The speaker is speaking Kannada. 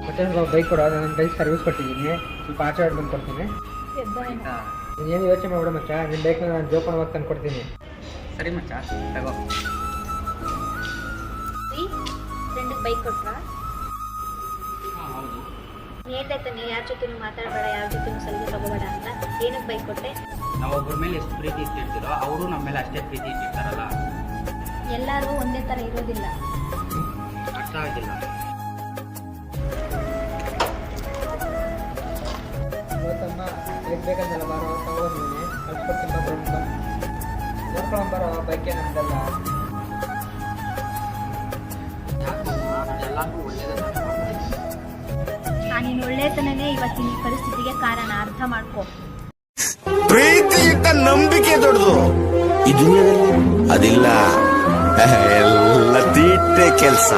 ಮತ್ತೆ ಬೈಕ್ ಕೊಡ, ನಾನು ಬೈಕ್ ಸರ್ವಿಸ್ ಕೊಟ್ಟಿದ್ದೀನಿ, ಸ್ವಲ್ಪ ಆಚೆ ಆಡ್ ಬಂದು ಕೊಡ್ತೀನಿ. ನೀನೇನು ಯೋಚನೆ ಮಾಡ್ಬಿಡ ಮಚ್ಚ, ನಿನ್ನ ಬೈಕ್ನ ನಾನು ಜೋಪಾನ ಹೋಗಿ ತಂದು ಕೊಡ್ತೀನಿ. ಸರಿ ಮಚ್ಚ, ತಗೋ. ಫ್ರೆಂಡಿಗೆ ಬೈಕ್ ಕೊಟ್ರಾ? ಹೌದು. ಹೇಳ್ತಾನೆ ಯಾರ ಜೊತೆನೂ ಮಾತಾಡಬೇಡ, ಯಾರ ಜೊತೆನೂ ಸಲಿಗೆ ತಗೋಬೇಡ ಅಂತ. ಏನಕ್ಕೆ ಬೈಕ್ ಕೊಟ್ಟೆ? ನಾವು ಒಬ್ಬರ ಮೇಲೆ ಎಷ್ಟು ಪ್ರೀತಿ ಇಟ್ಟಿರ್ತೀರೋ ಅವರು ನಮ್ಮ ಮೇಲೆ ಅಷ್ಟೇ ಪ್ರೀತಿ ಇಟ್ಟಿರ್ತಾರಲ್ಲ. ಎಲ್ಲರೂ ಒಂದೇ ಥರ ಇರೋದಿಲ್ಲ. ಅರ್ಥ ಆಗಿಲ್ಲ. ಇವತ್ತಮ್ಮ ಬೈಕ್ ಬೇಕಂದಲ್ಲ, ಬಾರೋ ತಗೊಂಡಿದ್ದೀನಿ, ಕಳ್ಸ್ಕೊಡ್ತೀನಿ ನೋಡ್ಕೊಂಬರೋ. ಬೈಕೆ ನಮ್ದಲ್ಲ. ಎಲ್ಲರಿಗೂ ಒಳ್ಳೇದೇ. ನೀನು ಒಳ್ಳೆತನನೇ ಇವತ್ತಿನ ಈ ಪರಿಸ್ಥಿತಿಗೆ ಕಾರಣ, ಅರ್ಥ ಮಾಡ್ಕೋ. ಪ್ರೀತಿ ಇಟ್ಟ ನಂಬಿಕೆ ದೊಡ್ಡದು, ಇದು ಅದಿಲ್ಲ, ಎಲ್ಲ ತೀಟೆ ಕೆಲಸ.